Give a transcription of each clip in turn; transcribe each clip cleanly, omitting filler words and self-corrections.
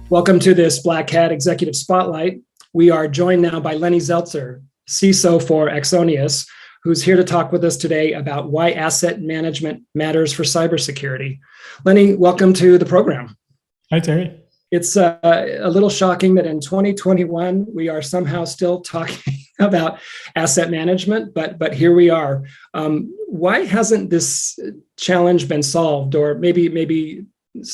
Welcome to this Black Hat Executive Spotlight. We are joined now by Lenny Zeltser, CISO for Axonius, who's here to talk with us today about why asset management matters for cybersecurity. Lenny, welcome to the program. Hi, Terry. It's a little shocking that in 2021, we are somehow still talking about asset management, but here we are. Why hasn't this challenge been solved? Or maybe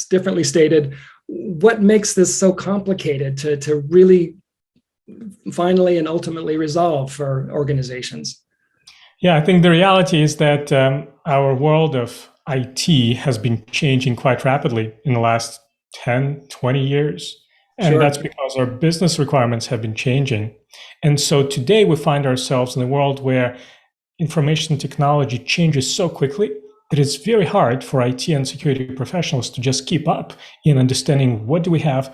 differently stated, what makes this so complicated to really finally and ultimately resolve for organizations? Yeah, I think the reality is that our world of IT has been changing quite rapidly in the last 10, 20 years. And Sure. That's because our business requirements have been changing. And so today we find ourselves in a world where information technology changes so quickly that it's very hard for IT and security professionals to just keep up in understanding what do we have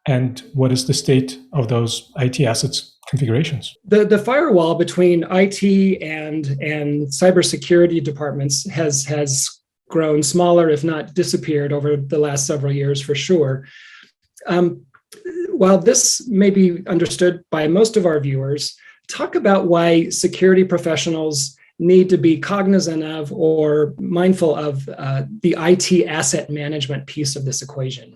and what is the state of those IT assets configurations. The firewall between IT and cybersecurity departments has grown smaller, if not disappeared, over the last several years for sure. While this may be understood by most of our viewers, talk about why security professionals need to be cognizant of or mindful of the IT asset management piece of this equation.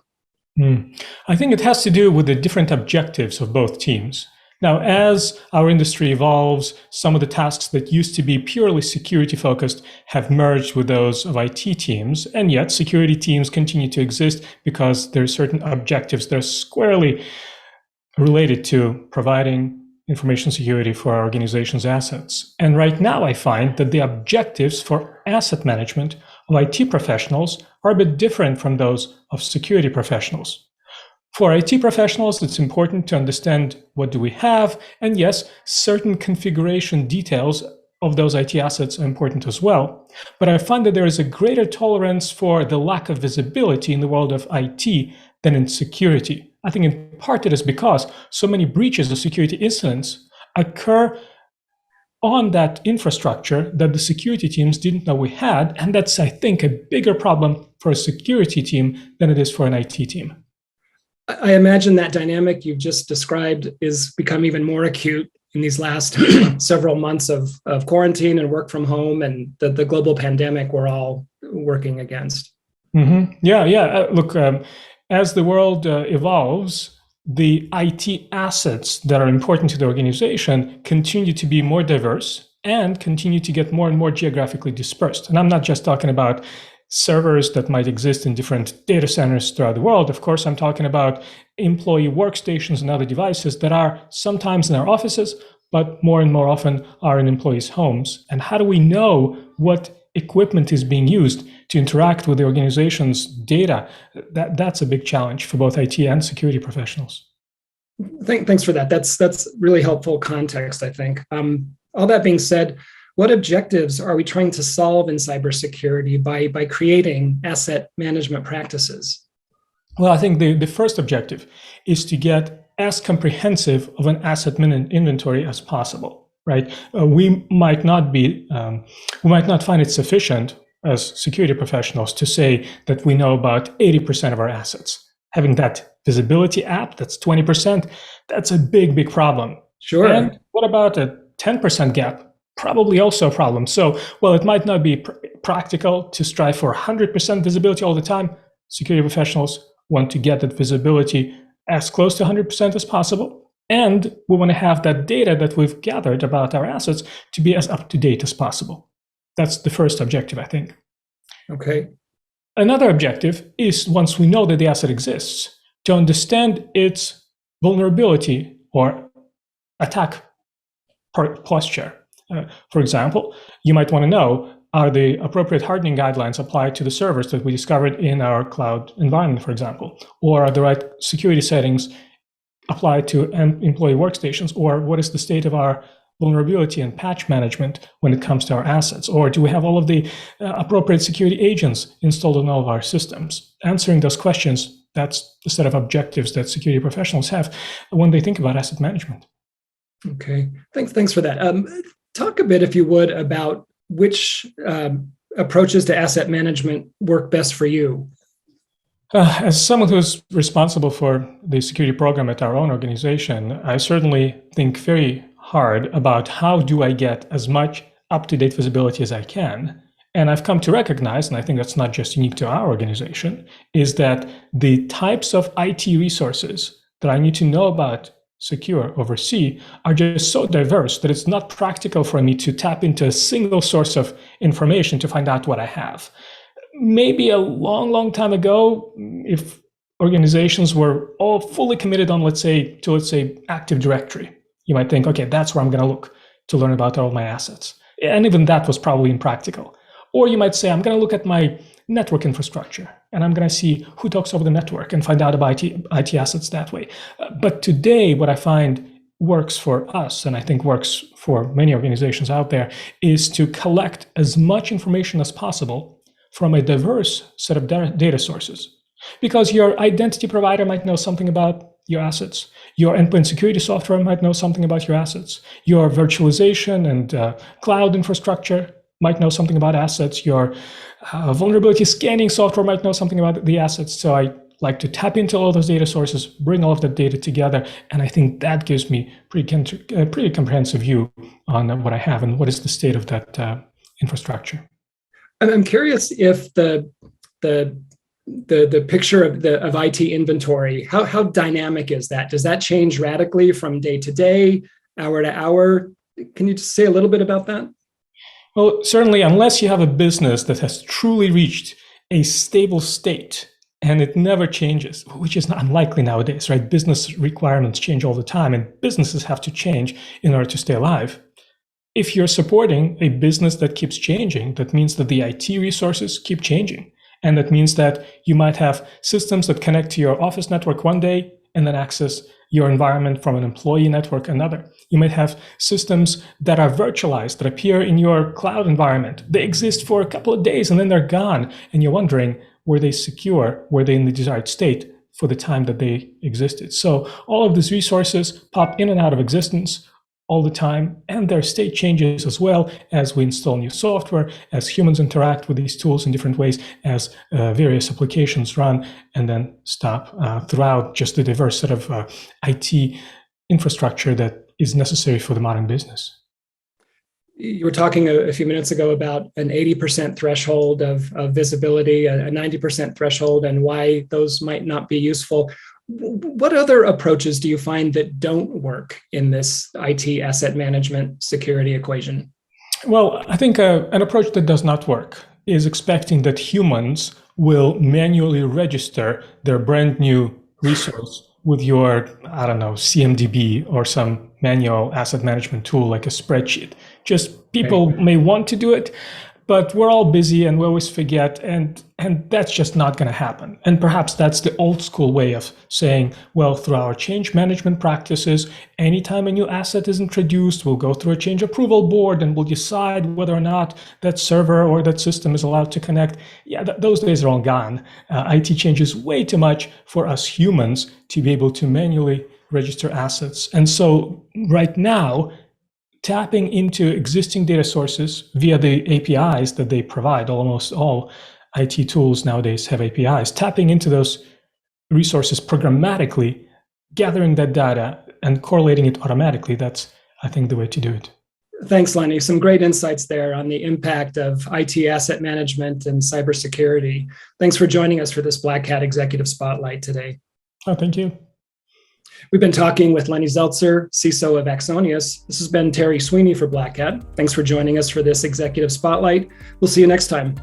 I think it has to do with the different objectives of both teams. Now, as our industry evolves, some of the tasks that used to be purely security focused have merged with those of IT teams, and yet security teams continue to exist because there are certain objectives that are squarely related to providing information security for our organization's assets. And right now, I find that the objectives for asset management of IT professionals are a bit different from those of security professionals. For IT professionals, it's important to understand what do we have, and yes, certain configuration details of those IT assets are important as well. But I find that there is a greater tolerance for the lack of visibility in the world of IT than in security. I think in part it is because so many breaches of security incidents occur on that infrastructure that the security teams didn't know we had, and that's, I think, a bigger problem for a security team than it is for an IT team. I imagine that dynamic you've just described is become even more acute in these last several months of quarantine and work from home and the global pandemic we're all working against. Mm-hmm. Yeah. Look, as the world evolves, the IT assets that are important to the organization continue to be more diverse and continue to get more and more geographically dispersed. And I'm not just talking about servers that might exist in different data centers throughout the world. Of course, I'm talking about employee workstations and other devices that are sometimes in our offices, but more and more often are in employees' homes. And how do we know what equipment is being used to interact with the organization's data? That's a big challenge for both IT and security professionals. Thanks for that. That's really helpful context, I think. All that being said, what objectives are we trying to solve in cybersecurity by creating asset management practices? Well, I think the first objective is to get as comprehensive of an asset inventory as possible, right? We might not find it sufficient as security professionals to say that we know about 80% of our assets. Having that visibility app, that's 20%, that's a big problem. Sure. And what about a 10% gap? Probably also a problem. So, while it might not be practical to strive for 100% visibility all the time, security professionals want to get that visibility as close to 100% as possible. And we want to have that data that we've gathered about our assets to be as up to date as possible. That's the first objective, I think. Okay. Another objective is, once we know that the asset exists, to understand its vulnerability or attack posture. For example, you might want to know, are the appropriate hardening guidelines applied to the servers that we discovered in our cloud environment, for example? Or are the right security settings applied to employee workstations? Or what is the state of our vulnerability and patch management when it comes to our assets? Or do we have all of the appropriate security agents installed on all of our systems? Answering those questions, that's the set of objectives that security professionals have when they think about asset management. Okay, thanks for that. Talk a bit, if you would, about which approaches to asset management work best for you. As someone who's responsible for the security program at our own organization, I certainly think very hard about how do I get as much up-to-date visibility as I can. And I've come to recognize, and I think that's not just unique to our organization, is that the types of IT resources that I need to know about, secure, oversee, are just so diverse that it's not practical for me to tap into a single source of information to find out what I have. Maybe a long, long time ago, if organizations were all fully committed on, let's say, Active Directory, you might think, okay, that's where I'm going to look to learn about all my assets. And even that was probably impractical. Or you might say, I'm going to look at my network infrastructure and I'm going to see who talks over the network and find out about IT assets that way. But today, what I find works for us, and I think works for many organizations out there, is to collect as much information as possible from a diverse set of data sources. Because your identity provider might know something about your assets. Your endpoint security software might know something about your assets. Your virtualization and cloud infrastructure might know something about assets. Your vulnerability scanning software might know something about the assets. So I like to tap into all those data sources, bring all of that data together, and I think that gives me a pretty comprehensive view on what I have and what is the state of that infrastructure. I'm curious if the picture of IT inventory, how dynamic is that? Does that change radically from day to day, hour to hour? Can you just say a little bit about that? Well, certainly, unless you have a business that has truly reached a stable state and it never changes, which is not unlikely nowadays, right? Business requirements change all the time, and businesses have to change in order to stay alive. If you're supporting a business that keeps changing, that means that the IT resources keep changing. And that means that you might have systems that connect to your office network one day and then access your environment from an employee network another. You might have systems that are virtualized, that appear in your cloud environment. They exist for a couple of days and then they're gone. And you're wondering, were they secure? Were they in the desired state for the time that they existed? So all of these resources pop in and out of existence all the time, and their state changes as well as we install new software, as humans interact with these tools in different ways, as various applications run and then stop throughout just the diverse set of IT infrastructure that is necessary for the modern business. You were talking a few minutes ago about an 80% threshold of visibility, a 90% threshold, and why those might not be useful. What other approaches do you find that don't work in this IT asset management security equation? Well, I think an approach that does not work is expecting that humans will manually register their brand new resource with your, CMDB or some manual asset management tool like a spreadsheet. Just people may want to do it, but we're all busy and we always forget, and that's just not going to happen. And perhaps that's the old school way of saying, well, through our change management practices, anytime a new asset is introduced, we'll go through a change approval board and we'll decide whether or not that server or that system is allowed to connect. Yeah, those days are all gone. IT changes way too much for us humans to be able to manually register assets. And so right now, tapping into existing data sources via the APIs that they provide, almost all IT tools nowadays have APIs, tapping into those resources programmatically, gathering that data and correlating it automatically, that's, I think, the way to do it. Thanks, Lenny. Some great insights there on the impact of IT asset management and cybersecurity. Thanks for joining us for this Black Hat Executive Spotlight today. Oh, thank you. We've been talking with Lenny Zeltser, CISO of Axonius. This has been Terry Sweeney for Black Hat. Thanks for joining us for this Executive Spotlight. We'll see you next time.